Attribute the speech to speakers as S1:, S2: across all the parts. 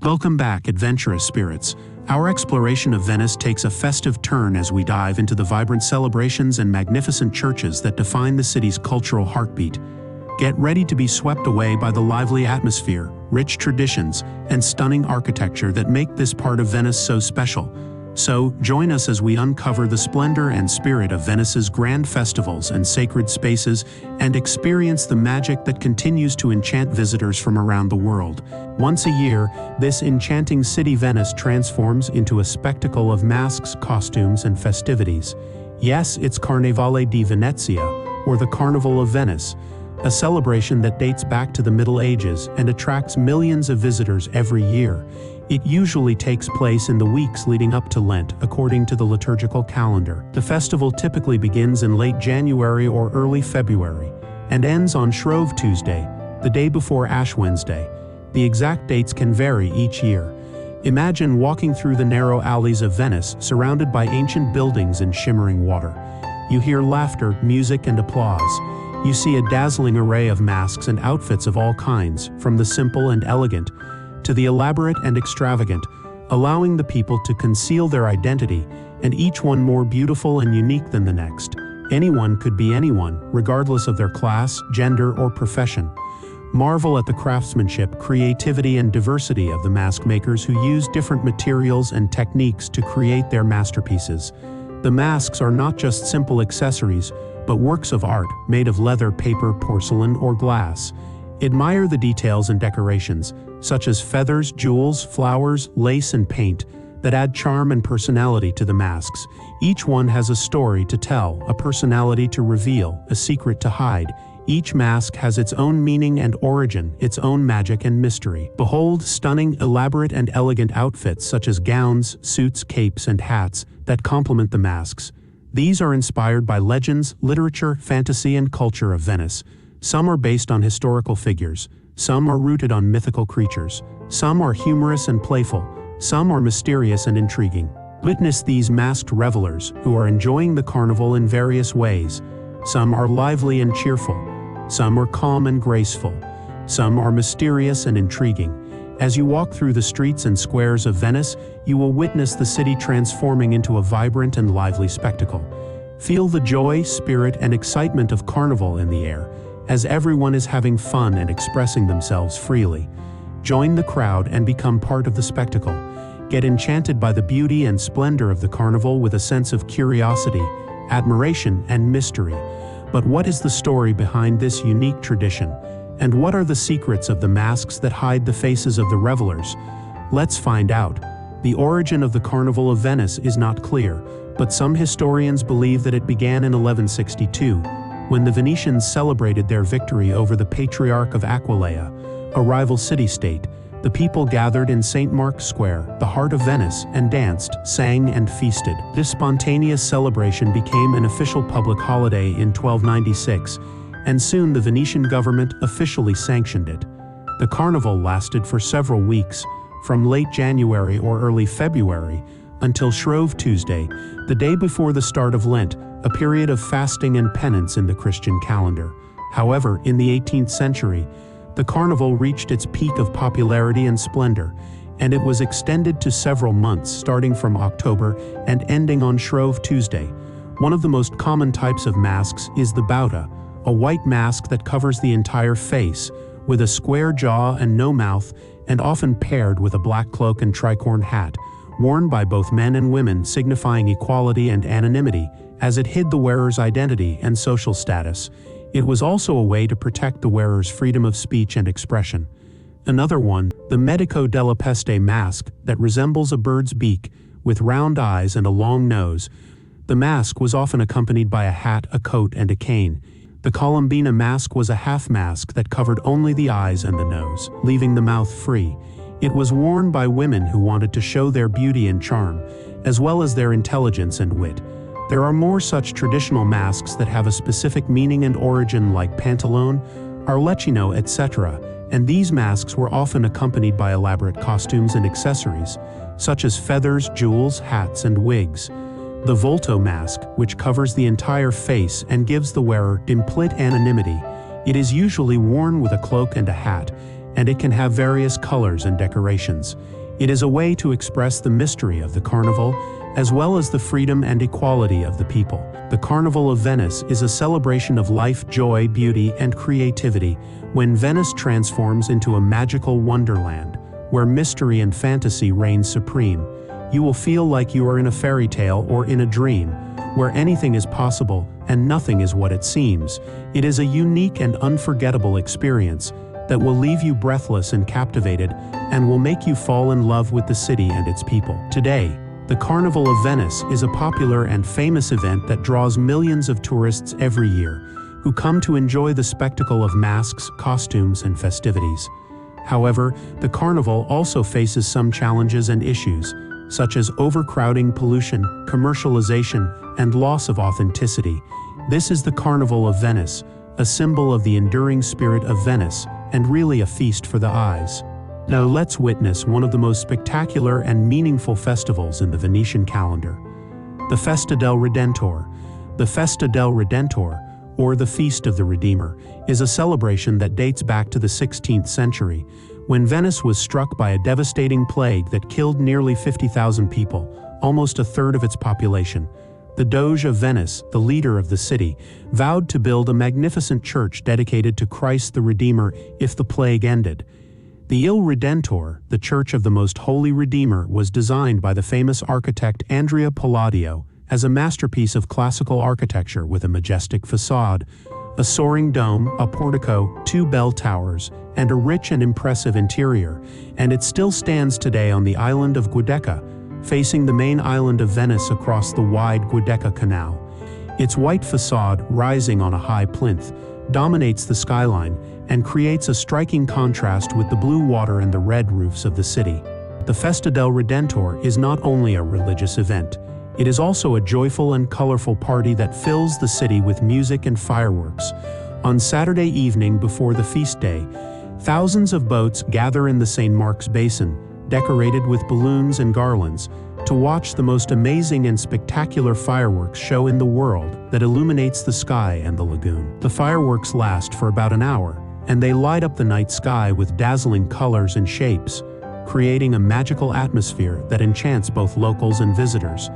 S1: Welcome back, adventurous spirits. Our exploration of Venice takes a festive turn as we dive into the vibrant celebrations and magnificent churches that define the city's cultural heartbeat. Get ready to be swept away by the lively atmosphere, rich traditions, and stunning architecture that make this part of Venice so special. So, join us as we uncover the splendor and spirit of Venice's grand festivals and sacred spaces and experience the magic that continues to enchant visitors from around the world. Once a year, this enchanting city Venice transforms into a spectacle of masks, costumes, and festivities. Yes, it's Carnevale di Venezia, or the Carnival of Venice, a celebration that dates back to the Middle Ages and attracts millions of visitors every year. It usually takes place in the weeks leading up to Lent, according to the liturgical calendar. The festival typically begins in late January or early February, and ends on Shrove Tuesday, the day before Ash Wednesday. The exact dates can vary each year. Imagine walking through the narrow alleys of Venice, surrounded by ancient buildings and shimmering water. You hear laughter, music, and applause. You see a dazzling array of masks and outfits of all kinds, from the simple and elegant to the elaborate and extravagant, allowing the people to conceal their identity, and each one more beautiful and unique than the next. Anyone could be anyone, regardless of their class, gender, or profession. Marvel at the craftsmanship, creativity, and diversity of the mask makers who use different materials and techniques to create their masterpieces. The masks are not just simple accessories, but works of art made of leather, paper, porcelain, or glass. Admire the details and decorations, such as feathers, jewels, flowers, lace, and paint, that add charm and personality to the masks. Each one has a story to tell, a personality to reveal, a secret to hide. Each mask has its own meaning and origin, its own magic and mystery. Behold stunning, elaborate, and elegant outfits such as gowns, suits, capes, and hats that complement the masks. These are inspired by legends, literature, fantasy, and culture of Venice. Some are based on historical figures, some are rooted on mythical creatures, some are humorous and playful, some are mysterious and intriguing. Witness these masked revelers who are enjoying the carnival in various ways. Some are lively and cheerful, some are calm and graceful, some are mysterious and intriguing. As you walk through the streets and squares of Venice, you will witness the city transforming into a vibrant and lively spectacle. Feel the joy, spirit, and excitement of carnival in the air, as everyone is having fun and expressing themselves freely. Join the crowd and become part of the spectacle. Get enchanted by the beauty and splendor of the carnival with a sense of curiosity, admiration, and mystery. But what is the story behind this unique tradition? And what are the secrets of the masks that hide the faces of the revelers? Let's find out. The origin of the Carnival of Venice is not clear, but some historians believe that it began in 1162, when the Venetians celebrated their victory over the Patriarch of Aquileia, a rival city-state. The people gathered in St. Mark's Square, the heart of Venice, and danced, sang, and feasted. This spontaneous celebration became an official public holiday in 1296, and soon the Venetian government officially sanctioned it. The carnival lasted for several weeks, from late January or early February until Shrove Tuesday, the day before the start of Lent, a period of fasting and penance in the Christian calendar. However, in the 18th century, the carnival reached its peak of popularity and splendor, and it was extended to several months starting from October and ending on Shrove Tuesday. One of the most common types of masks is the bauta, a white mask that covers the entire face, with a square jaw and no mouth, and often paired with a black cloak and tricorn hat, worn by both men and women, signifying equality and anonymity, as it hid the wearer's identity and social status. It was also a way to protect the wearer's freedom of speech and expression. Another one, the Medico della Peste mask, that resembles a bird's beak, with round eyes and a long nose. The mask was often accompanied by a hat, a coat, and a cane. The Colombina mask was a half mask that covered only the eyes and the nose, leaving the mouth free. It was worn by women who wanted to show their beauty and charm, as well as their intelligence and wit. There are more such traditional masks that have a specific meaning and origin, like pantalone, arlecchino, etc., and these masks were often accompanied by elaborate costumes and accessories, such as feathers, jewels, hats, and wigs. The volto mask, which covers the entire face and gives the wearer complete anonymity. It is usually worn with a cloak and a hat, and it can have various colors and decorations. It is a way to express the mystery of the carnival, as well as the freedom and equality of the people. The Carnival of Venice is a celebration of life, joy, beauty, and creativity, when Venice transforms into a magical wonderland, where mystery and fantasy reign supreme. You will feel like you are in a fairy tale or in a dream, where anything is possible and nothing is what it seems. It is a unique and unforgettable experience that will leave you breathless and captivated, and will make you fall in love with the city and its people. Today, the Carnival of Venice is a popular and famous event that draws millions of tourists every year, who come to enjoy the spectacle of masks, costumes, and festivities. However, the carnival also faces some challenges and issues, such as overcrowding, pollution, commercialization, and loss of authenticity. This is the Carnival of Venice, a symbol of the enduring spirit of Venice, and really a feast for the eyes. Now let's witness one of the most spectacular and meaningful festivals in the Venetian calendar, the Festa del Redentore. The Festa del Redentore, or the Feast of the Redeemer, is a celebration that dates back to the 16th century, when Venice was struck by a devastating plague that killed nearly 50,000 people, almost a third of its population. The Doge of Venice, the leader of the city, vowed to build a magnificent church dedicated to Christ the Redeemer if the plague ended. The Il Redentore, the Church of the Most Holy Redeemer, was designed by the famous architect Andrea Palladio as a masterpiece of classical architecture with a majestic facade, a soaring dome, a portico, 2 bell towers, and a rich and impressive interior, and it still stands today on the island of Giudecca, facing the main island of Venice across the wide Giudecca Canal. Its white facade, rising on a high plinth, dominates the skyline and creates a striking contrast with the blue water and the red roofs of the city. The Festa del Redentore is not only a religious event, it is also a joyful and colorful party that fills the city with music and fireworks. On Saturday evening before the feast day, thousands of boats gather in the St. Mark's Basin, decorated with balloons and garlands, to watch the most amazing and spectacular fireworks show in the world that illuminates the sky and the lagoon. The fireworks last for about an hour, and they light up the night sky with dazzling colors and shapes, creating a magical atmosphere that enchants both locals and visitors.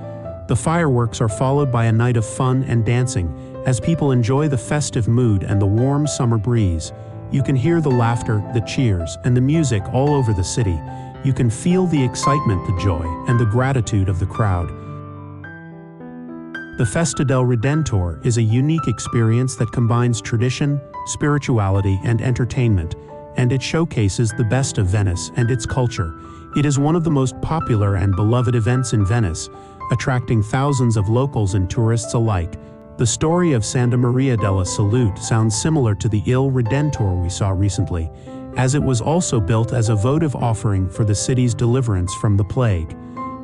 S1: The fireworks are followed by a night of fun and dancing as people enjoy the festive mood and the warm summer breeze. You can hear the laughter, the cheers, and the music all over the city. You can feel the excitement, the joy, and the gratitude of the crowd. The Festa del Redentore is a unique experience that combines tradition, spirituality, and entertainment, and it showcases the best of Venice and its culture. It is one of the most popular and beloved events in Venice, attracting thousands of locals and tourists alike. The story of Santa Maria della Salute sounds similar to the Il Redentore we saw recently, as it was also built as a votive offering for the city's deliverance from the plague.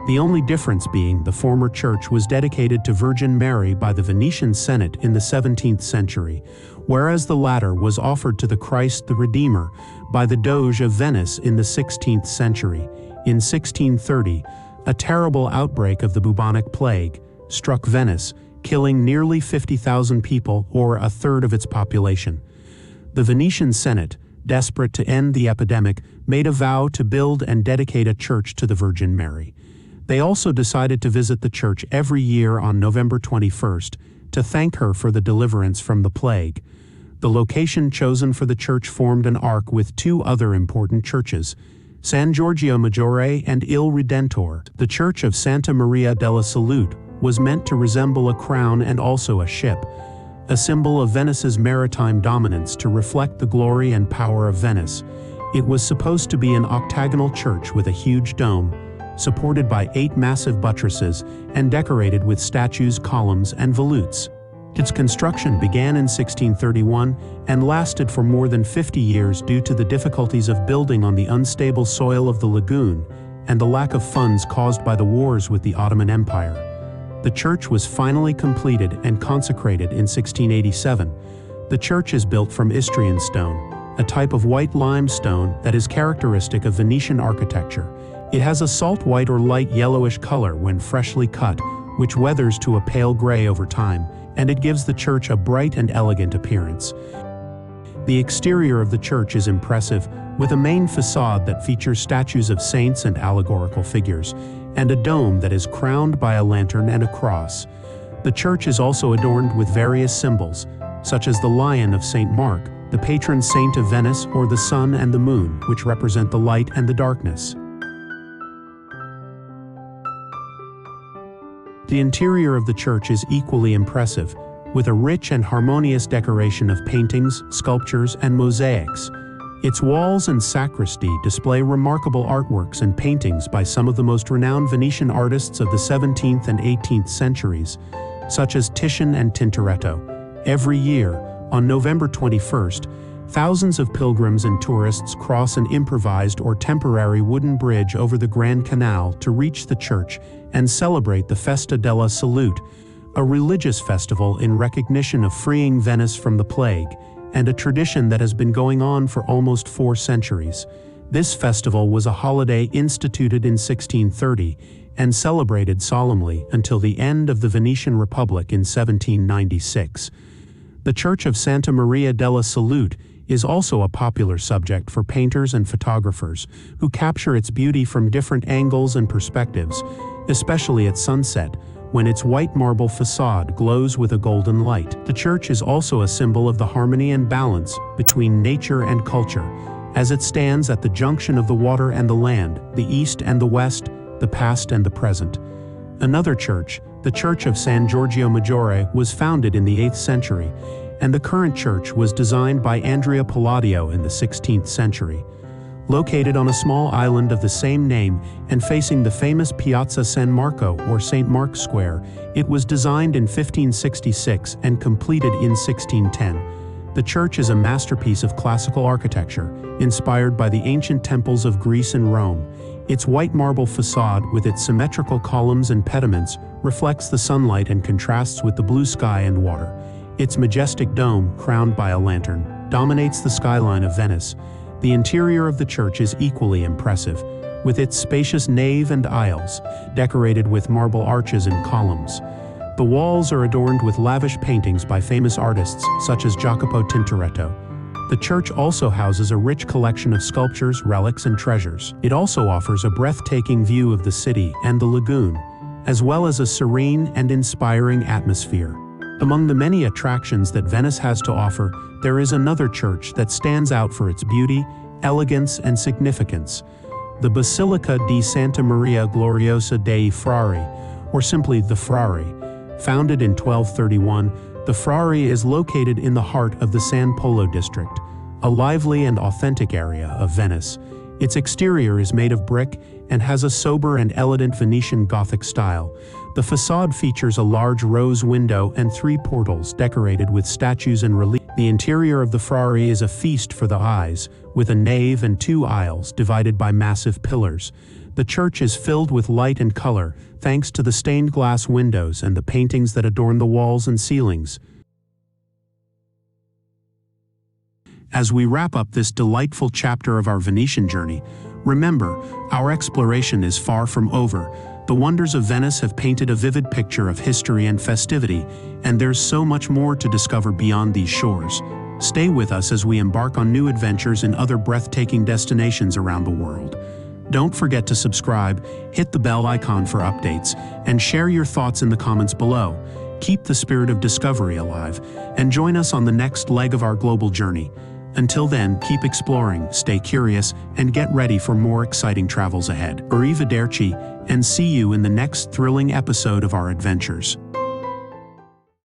S1: The only difference being the former church was dedicated to Virgin Mary by the Venetian Senate in the 17th century, whereas the latter was offered to the Christ the Redeemer by the Doge of Venice in the 16th century. In 1630, a terrible outbreak of the bubonic plague struck Venice, killing nearly 50,000 people, or a third of its population. The Venetian Senate, desperate to end the epidemic, made a vow to build and dedicate a church to the Virgin Mary. They also decided to visit the church every year on November 21st to thank her for the deliverance from the plague. The location chosen for the church formed an arc with 2 other important churches, San Giorgio Maggiore and Il Redentore. The Church of Santa Maria della Salute was meant to resemble a crown and also a ship, a symbol of Venice's maritime dominance to reflect the glory and power of Venice. It was supposed to be an octagonal church with a huge dome, supported by 8 massive buttresses and decorated with statues, columns, and volutes. Its construction began in 1631 and lasted for more than 50 years due to the difficulties of building on the unstable soil of the lagoon and the lack of funds caused by the wars with the Ottoman Empire. The church was finally completed and consecrated in 1687. The church is built from Istrian stone, a type of white limestone that is characteristic of Venetian architecture. It has a salt white or light yellowish color when freshly cut, which weathers to a pale gray over time, and it gives the church a bright and elegant appearance. The exterior of the church is impressive, with a main facade that features statues of saints and allegorical figures, and a dome that is crowned by a lantern and a cross. The church is also adorned with various symbols, such as the Lion of St. Mark, the patron saint of Venice, or the sun and the moon, which represent the light and the darkness. The interior of the church is equally impressive, with a rich and harmonious decoration of paintings, sculptures, and mosaics. Its walls and sacristy display remarkable artworks and paintings by some of the most renowned Venetian artists of the 17th and 18th centuries, such as Titian and Tintoretto. Every year, on November 21st, thousands of pilgrims and tourists cross an improvised or temporary wooden bridge over the Grand Canal to reach the church and celebrate the Festa della Salute, a religious festival in recognition of freeing Venice from the plague, and a tradition that has been going on for almost 4 centuries. This festival was a holiday instituted in 1630 and celebrated solemnly until the end of the Venetian Republic in 1796. The Church of Santa Maria della Salute is also a popular subject for painters and photographers who capture its beauty from different angles and perspectives, especially at sunset, when its white marble facade glows with a golden light. The church is also a symbol of the harmony and balance between nature and culture, as it stands at the junction of the water and the land, the east and the west, the past and the present. Another church, the Church of San Giorgio Maggiore, was founded in the 8th century, and the current church was designed by Andrea Palladio in the 16th century. Located on a small island of the same name and facing the famous Piazza San Marco or St. Mark's Square, it was designed in 1566 and completed in 1610. The church is a masterpiece of classical architecture, inspired by the ancient temples of Greece and Rome. Its white marble facade, with its symmetrical columns and pediments, reflects the sunlight and contrasts with the blue sky and water. Its majestic dome, crowned by a lantern, dominates the skyline of Venice. The interior of the church is equally impressive, with its spacious nave and aisles, decorated with marble arches and columns. The walls are adorned with lavish paintings by famous artists such as Jacopo Tintoretto. The church also houses a rich collection of sculptures, relics, and treasures. It also offers a breathtaking view of the city and the lagoon, as well as a serene and inspiring atmosphere. Among the many attractions that Venice has to offer, there is another church that stands out for its beauty, elegance, and significance: the Basilica di Santa Maria Gloriosa dei Frari, or simply the Frari. Founded in 1231, the Frari is located in the heart of the San Polo district, a lively and authentic area of Venice. Its exterior is made of brick and has a sober and elegant Venetian Gothic style. The facade features a large rose window and 3 portals decorated with statues and relief. The interior of the Frari is a feast for the eyes, with a nave and 2 aisles divided by massive pillars. The church is filled with light and color, thanks to the stained glass windows and the paintings that adorn the walls and ceilings. As we wrap up this delightful chapter of our Venetian journey, remember, our exploration is far from over. The wonders of Venice have painted a vivid picture of history and festivity, and there's so much more to discover beyond these shores. Stay with us as we embark on new adventures in other breathtaking destinations around the world. Don't forget to subscribe, hit the bell icon for updates, and share your thoughts in the comments below. Keep the spirit of discovery alive, and join us on the next leg of our global journey. Until then, keep exploring, stay curious, and get ready for more exciting travels ahead. Arrivederci, and see you in the next thrilling episode of our adventures.